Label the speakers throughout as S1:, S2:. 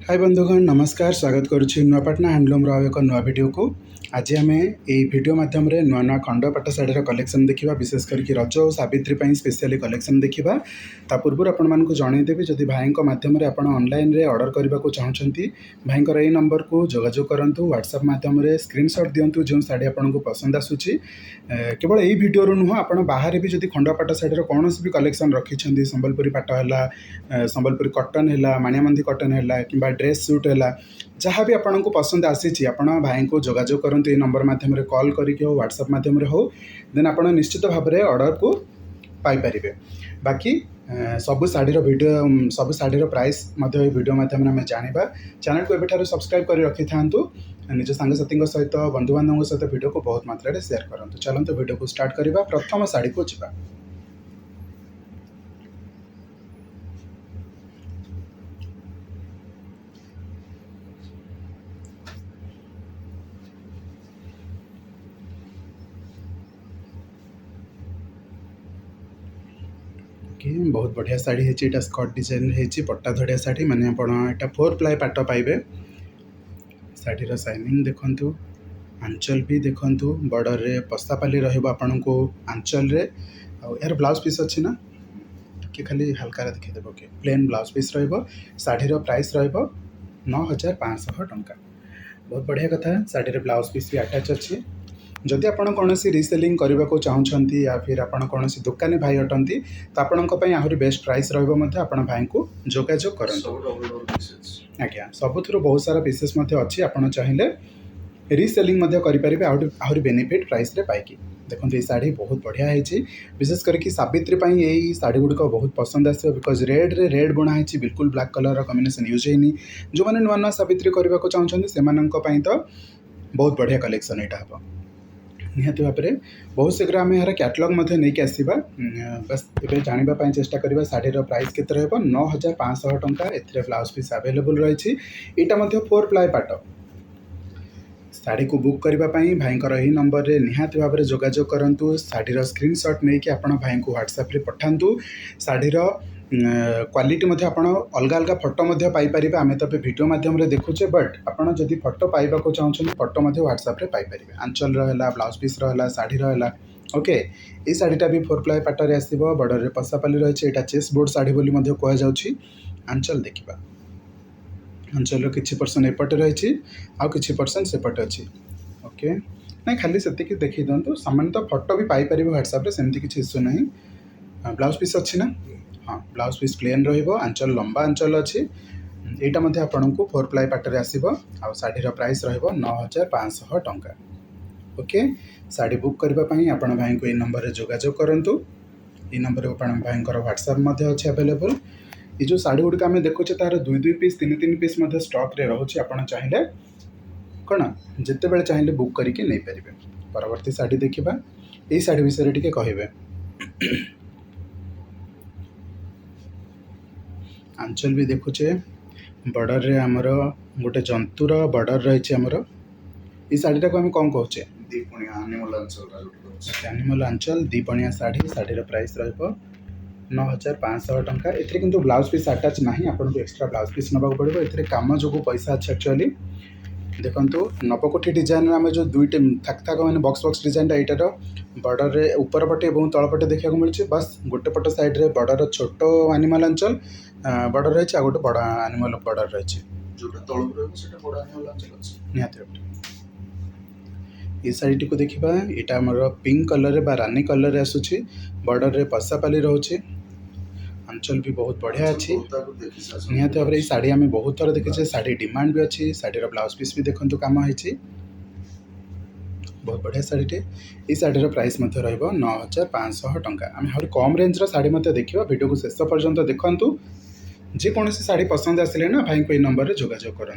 S1: हाय बंधुगण नमस्कार स्वागत करुच्ची नुआपाटना हैंडलूम एक नुआ वीडियो को आज आम यही वीडियो मध्यम नुआ नुआ खंडपाट शाढ़ीर कलेक्शन देखा विशेष करके रज और सावित्री स्पेशली कलेक्शन देखा ता पूर्व आपको जनईदेवी जदि भाई मध्यम आप ऑनलाइन रे ऑर्डर करने को चाहते भाई यही नंबर को जोगाजोग करूँ व्हाट्सएप मध्यम स्क्रीनशॉट दिंतु जो शाढ़ी आपको पसंद आसूची केवल यही वीडियो नुह आप बाहर भी जब खंडपाट शाढ़ीर कौन भी कलेक्शन रखिंट संबलपुरी पाट है संबलपुरी कटन है माणियामंदी कटन है कि ड्रेस सूट है जहाँ भी आपको पसंद आसी आप भाई को जोगाजोग करूँ ये नंबर मध्यम कॉल करके हो व्हाट्सएप मध्यम हो देन आप निश्चित भाव में ऑर्डर को पाइपर बाकी सब शाढ़ीर वीडियो सब शाढ़ीर प्राइस वीडियो मध्यम आम जाना चैनल को एबेठारु सब्सक्राइब कर रखी था निज सांगसाथी सहित बंधु बांधव सहित वीडियो को बहुत मात्रा शेयर करूँ चलते वीडियो को स्टार्ट करवा प्रथम शाढ़ी को जावा बहुत बढ़िया शाढ़ी है स्कर्ट डिजाइन है पट्टा धड़िया शाढ़ी माने आप 4 प्लाई पाट पाइबे शाढ़ीर शाइनिंग देखंतु आंचल भी देखंतु बॉर्डर रे पस्तापाली रहइबो आपन को आंचल रे और यार ब्लाउज पीस अच्छी ना कि खाली हल्का देखि देबो के प्लेन ब्लाउज पीस रहइबो शाढ़ीर प्राइस रहइबो 9500 टंका बहुत बढ़िया कथा शाढ़ीर ब्लाउज पीस भी अटैच अच्छी जदि आपन कौन रिसेलिंग करने को चाहते या फिर आपन कौन दुकानी भाई अटंती तो आपण आहरी बेस्ट प्राइस रहा भाई को जोगाजोग करूँ आज्ञा सबुथ बहुत सारा पीसेस अच्छी आप चाहिए रिसेलिंग करेंगे आहरी बेनिफिट प्राइस रे पाइकी देखो ये शाढ़ी बहुत बढ़िया है विशेष करके सावित्री यही शाढ़ी गुड़िक बहुत पसंद आसो बिकज रेड रे रेड बुणा है बिल्कुल ब्लैक कलर कॉम्बिनेशन यूज है जो मैंने नुआ नुआ सावित्री करने को चाहते से तो बहुत बढ़िया कलेक्शन यहाँ हम निहाती भाव में बहुत शीघ्र आम यार कैटलॉग नहीं आसवा बस ये जानापी चेष्टा करवा शाढ़ीर प्राइस के 9500 टंका ए ब्लाउज पीस आवेलेबल रही यहाँ 4 प्लाई पाट शाढ़ी को बुक करने भाईर यही नंबर रे निहाती भाव में जोगाजोग करूँ शाढ़ीर स्क्रीनशॉट नहीं कि आप भाई को व्हाट्सएप पठातु शाढ़ीर क्वालिटी आप अलग अलग फोटो पाइपर आम तो वीडियो मध्यम देखुचे बट आपड़ जदि फोटो पाइबा चाहते फोटो व्हाट्सएप पाइपर आंचल रहा ब्लाउज पीस रहा शाढ़ी रहा ओके ये शाढ़ीटा भी 4 प्लाई पाटर आसो बॉर्डर रे पसापाली रही है चेस बोर्ड शाढ़ी बोली कहु आंचल देखा आंचल किसी परसेंट एपटे रही कि परसेंट सेपटे अच्छी ओके ना खाली से देखी दिंतु सामान्य तो फोटो भी पाइपर व्हाट्सएप सेमती किसी इश्यू ना ब्लाउज पीस अच्छी ना हाँ ब्लाउज पीस प्लेन रंचल लंबा आंचल अच्छी यहाँ आपन को 4 प्लाई पाटर आसो आ शाढ़ीर प्राइस रहा 9500 ओके शाढ़ी बुक करने आपण भाई को ये नंबर रे जोगाजोग करूँ ये नंबर भाई व्हाट्सएप अच्छे अवेलेबल ये जो शाढ़ी गुड़िक आम देखुचे तार 2 पीस 3 पीस स्टॉक रे रोचे आपड़ चाहिए कौन जिते बड़े चाहिए बुक करके नहीं पारे परवर्ती शाढ़ी देखा यही शाढ़ी विषय टी कहे आंचल भी देखुचे बॉर्डर रे आमर गोटे जंतुर बॉर्डर रही आमर ये शाढ़ीटा को आम कौन कहचे एनिमल आंचल दीपणिया शाढ़ी शाढ़ीर प्राइस रहा 9500 टंका एथिरे किंतु ब्लाउज पीस अटैच नहीं आपको एक्स्ट्रा ब्लाउज पीस नवा पड़ो ए कम जो पैसा अच्छे एक्चुअली देखो नवकोठी डिजाइन आम जो दुईट थाक थाक मैंने बक्स डिजाइन यार बॉर्डर रे ऊपर पटे और तल पटे देखा मिलूँ बस गोटे पट साइड रे बॉर्डर छोट एनिमल अंचल बॉर्डर रही गोटे बड़ एनिमल बॉर्डर रही निहाती ये शाढ़ी को देखा यहाँ आम पिंक कलर बा रानी कलर आसूची बॉर्डर रे पसापाली रोचे आंचल भी बहुत बढ़िया अच्छी निहाती भाव में शाढ़ी आम बहुत थर देखीचे शाढ़ी डिमांड भी अच्छी शाढ़ीर ब्लाउज पीस भी देखो कम होती बहुत बढ़िया शाढ़ीटे ये शाढ़ीर प्राइस रहा 9500 टंका आम आहरी कम रेंजर शाढ़ी देखा वीडियो को शेष पर्यंत देखु जेकोसी शाढ़ी पसंद आसिले ना भाई को ये नंबर रे जोगाजोग करूँ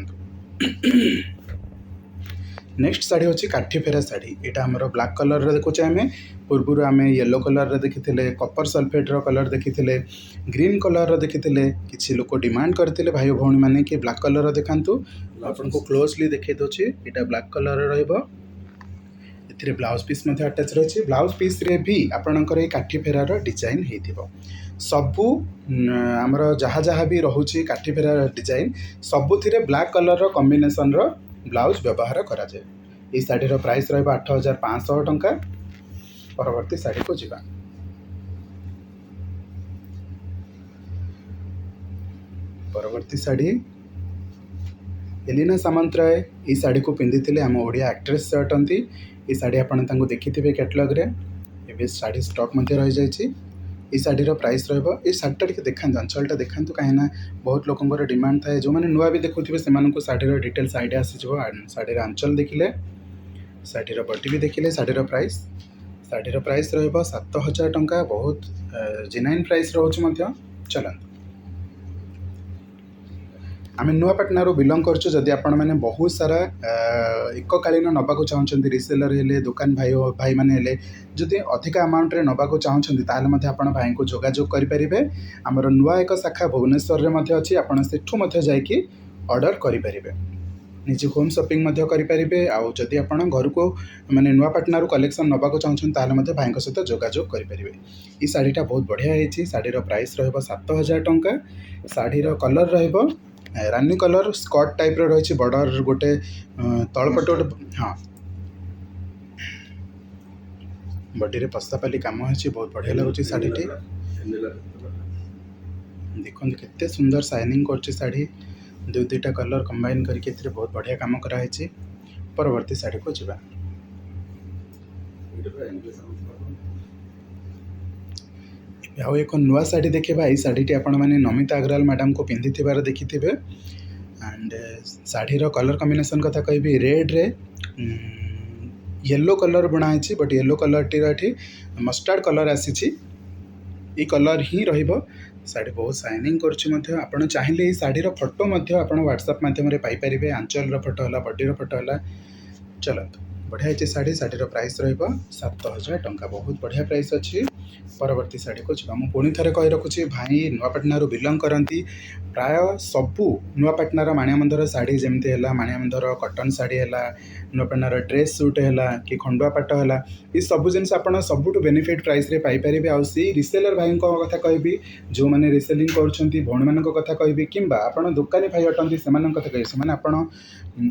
S1: नेक्स्ट शाढ़ी हूँ काठी फेरा शाढ़ी यहाँ आम ब्लैक कलर देखुचे आम पूर्व आम येलो कलर देखी कपर सल्फेट्र कलर देखी ग्रीन कलर देखी किसी लोक डिमांड करते भाई भौणी मैंने कि ब्लैक कलर देखातु आपको क्लोजली देखे दूसरी यहाँ ब्लैक कलर एथिरे ब्लाउज पीस मध्य अटैच रही ब्लाउज पीस रे भी आपणकर ये काठी फेरार डिजाइन होइथिबो सबू आमर जहाँ जहाँ भी रोचे काठी फेरार डिजाइन सबुथिरे ब्लैक कलर रो कॉम्बिनेशन रो ब्लाउज व्यवहार करा जाए। ये शाढ़ी रो प्राइस रहबो 8500 टंका। परवर्ती शाढ़ी को जीवा। परवर्ती शाढ़ी एलिना सामंतराय ये शाढ़ी को पिंधि आम ओडिया एक्ट्रेस से अटंती। ये शाढ़ी आपन तांको देखिथिबे कैटलॉग रे एबे शाढ़ी स्टॉक मध्ये रहि जायछि। ये शाढ़ी प्राइस रहिबो ये शाढ़ीटा टिके देखंतु अंचलटा देखंतु काहेना बहुत लोकंकर डिमांड थाए जो माने नुआ भी देखुथिबे सेमानकु शाढ़ीर डिटेल्स आइडिया आसी जबो। शाढ़ीर आंचल देखिले शाढ़ीर बॉडी भी देखिले शाढ़ीर प्राइस रहिबो 7000 टंका। बहुत जेन्युइन प्राइस रहउछ मध्ये। चलंतु आम नुआपाटना बिलंग करछु। जदि आपण मैंने बहुत सारा एककालीन नबाक चाहते रिसेलर हेले दुकान भाई मैंने हेले जदि अधिक अमाउंट रे नबाक चाहते ताले मध्य आपण भाई को जोगाजोग करेंगे। आमर नुआ एक शाखा भुवनेश्वर में अच्छी आपण सेठू जाकि ऑर्डर करेंगे निजे होम शॉपिंग करेंगे। आउ जदि आप घर को माने नुआपाटना कलेक्शन नबाक चाहते ताले भाई सहित जोगाजोग करेंगे। ये शाढ़ीटा बहुत बढ़िया है। शाढ़ीर प्राइस रहिबो 7000 टंका। शाढ़ीर कलर रहिबो रानी कलर स्कर्ट टाइप रही बॉर्डर गोटे तलपट गोटे हाँ बॉडी रे पस्तापाली काम है बहुत बढ़िया लगुच शाढ़ी देखो केते सुंदर शाइनिंग कर शाढ़ी दुईटा कलर कंबाइन करके बहुत बढ़िया काम कराई। परवर्ती शाढ़ी को जीवा। आउ एक नुआ शाढ़ी देखा। ये शाढ़ी आपण मैंने नमिता अग्रवाल मैडम को पिंधि देखिथे। एंड शाढ़ीर कलर कॉम्बिनेशन कथा कहि रेड रे येलो कलर बनाई but yellow colour T mustard colour आसी कलर ही रहिबो। शाढ़ी बहुत शाइनिंग कर आपड़ चाहिए शाढ़ीर फोटो व्हाट्सएप मध्यम पाइपर आंचल फोटो है बॉडी फोटो है। चलत बढ़िया है शाढ़ी। शाढ़ीर प्राइस रहिबो 7000 टंका। बहुत बढ़िया प्राइस अच्छी। परवर्ती शाढ़ी को जीवा। मुझे पुणी थे कही रखुच्छी भाई नुआपाटना बिलंग करती प्राय सबू नुआपाटनार माणियाबंधर शाढ़ी जमती है माणियाबंधर कटन शाढ़ी है नुआपाटनार ड्रेस सूट है कि खंडुआ पाट है ये सब जिन आप सबुठ बेनिफिट प्राइस रे पाइपर। आउ सी रिसेलर भाई कथा कहि जो मैंने रिसेलिंग कर भौणी मान कथा कहि कि आप दुकानी भाई अटंती से कथा कहे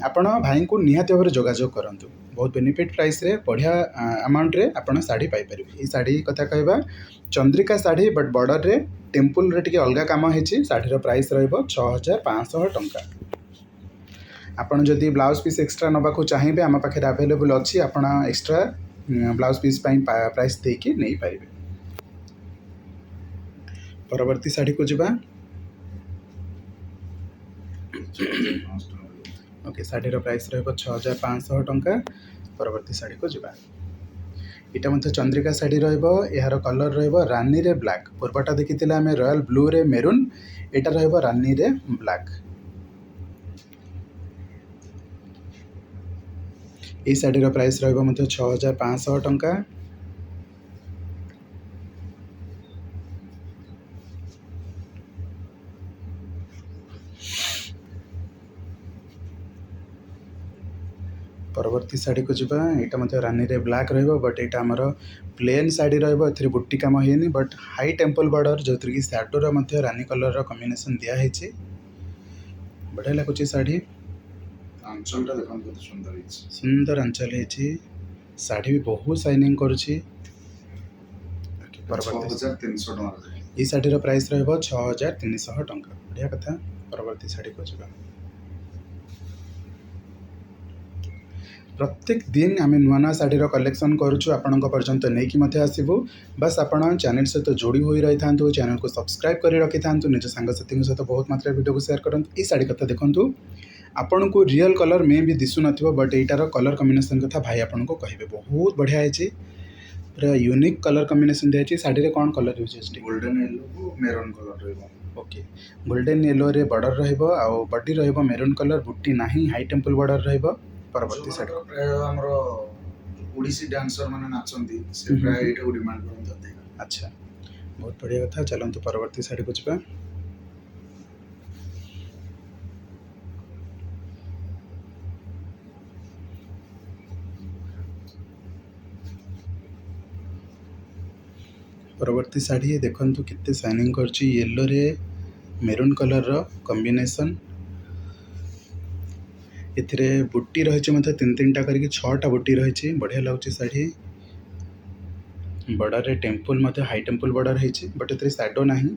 S1: आपण भाई को निहाती भाव में जोगाजोग करूँ। बहुत बेनिफिट प्राइस रे बढ़िया अमाउंट रे आपण शाढ़ी पाइपर। ये शाढ़ी कथा कहवा चंद्रिका शाढ़ी बट बॉर्डर रे टेम्पल रे टिके अलग काम होती। शाढ़ीर प्राइस रहिबो 6500 टंका। आपन जदि ब्लाउज पीस एक्स्ट्रा नबाक चाहिए आम पाखे अवेलेबल अच्छी आपण एक्स्ट्रा ब्लाउज पीस प्राइस देकी नहीं पारे। परवर्ती शाढ़ी को जीवा। ओके शाढ़ीर प्राइस रहिबो 6500 टंका। परवर्ती शाढ़ी को जीवा। इटा मध्य चंद्रिका शाढ़ी रहिबो। यार कलर रहिबो रानी रे ब्लैक। पूर्वटा देखिथिले आमे रॉयल ब्लू रे मेरून एटा रहिबो रानी रे ब्लैक। ये शाढ़ीर प्राइस रहिबो मध्य 6500 टंका। परवर्ती शाढ़ी को जीवा। यहाँ मतलब रानी रे ब्लैक रहिबो बट यहाँ आमर प्लेन शाढ़ी रहिबो। एथिरे बुट्टी काम होइनी बट हाई टेम्पल बॉर्डर जो कि सैडोर मध्य रानी कलर कॉम्बिनेशन दिया है बढ़िया लगुच शाढ़ी।
S2: आंचलटा देखो बहुत सुंदर है।
S1: सुंदर आंचल है शाढ़ी भी बहुत शाइनिंग करुछि। परवर्ती
S2: 6300 टका।
S1: ये शाढ़ीर प्राइस रहिबो 6300 टंका। बढ़िया कथा। परवर्ती शाढ़ी को जीवा। प्रत्येक दिन आम नुआ नुआ शाढ़ीर कलेक्शन करुचु आपण पर्यंत नहीं आसबू। बस आपण चैनल सहित जोड़ी हो रही था। चैनल को सब्सक्राइब कर रखी था। निज सांगसाथी सहित बहुत मात्रा वीडियो को शेयर करूँ। ये शाढ़ी कथा देखूँ आपन को रियल कलर में भी दिशु नथिबो बट एटार कलर कॉम्बिनेशन कथा भाई आपन को कहिबे बहुत बढ़िया है। पूरा यूनिक कलर कॉम्बिनेशन दिया है। शाढ़ी रे कौन कलर यूज है?
S2: गोल्डन येलो को मेरून कलर रहबो।
S1: ओके गोल्डन येलो रे बॉर्डर रहबो आ बॉडी रहबो मेरून कलर बुट्टी नाही हाई टेम्पल बॉर्डर रहबो। परवर्ती शाढ़ी
S2: प्राय हमरो ओडिसी डांसर माने नाचंती से प्राय एटा डिमांड करन।
S1: अच्छा बहुत बढ़िया कथा। चलंतु परवर्ती शाढ़ी को जीवा। परवर्ती शाढ़ी देखंतु केते शाइनिंग करछि येलो रे मेरून कलर रो कॉम्बिनेशन एथिरे बुट्टी रहिछि मते तीन तीन टा करके 6 टा बुट्टी रहिछि बढ़िया लागछि शाढ़ी बॉर्डर रे टेम्पल मते हाई टेम्पल बॉर्डर रहिछि बट एथिरे शैडो नाही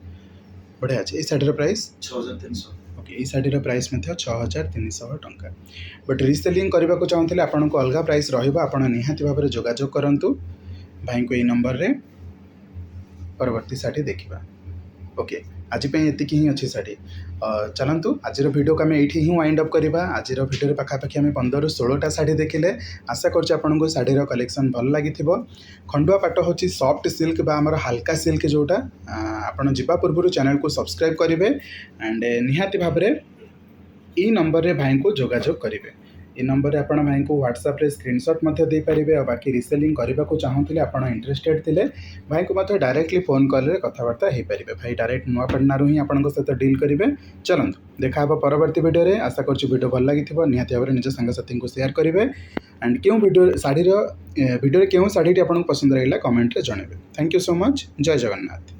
S1: बढ़िया अछि ए शाढ़ी रो प्राइस
S2: 6300
S1: ओके ए शाढ़ी प्राइस मध्य 6300 टंका बट रीसेलिंग करबा को चाहूले आपन को अलगा प्राइस रहइबो आपन निहाती भाबरे जोगाजोग करंतु भाई को ए नंबर रे परवर्ती शाढ़ी देखिबा ओके आज एतिकी ही अच्छी शाढ़ी चलतु आज वीडियो को आम ये ही वाइंड अप करवा आज वीडियो पाखापाखि आम 15-16 शाढ़ी देखिले आशा करछि आपनको शाढ़ीर कलेक्शन भल लगी खंडुआ पाट हूँ सॉफ्ट सिल्क बा आमर हल्का सिल्क जोटा आपड़ जावा पूर्व चैनल को सब्सक्राइब करेंगे एंड निहाती भाव में ई नंबर रे भाई को जोगाजोग करेंगे ये नंबर रे आपण भाई को व्हाट्सएप रे स्क्रीनशॉट मध्य दे पारिबे और बाकी रिसेलिंग करबा को चाहूले आपण इंटरेस्टेड थिले भाई को मध्य डायरेक्टली फोन कॉल रे कथावार्ता हे पारिबे भाई डायरेक्ट नुआ पड़नारू ही आपण सहित डील करेंगे चलतु देखा हम परवर्ती वीडियो रे आशा करछि वीडियो भल लगी निहाती भाव निज सांगसाथी को शेयर करेंगे एंड क्यों वीडियो शाढ़ीर वीडियो क्यों शाढ़ी आपको पसंद रहा कमेंट रे जनइबे थैंक यू सो मच जय जगन्नाथ।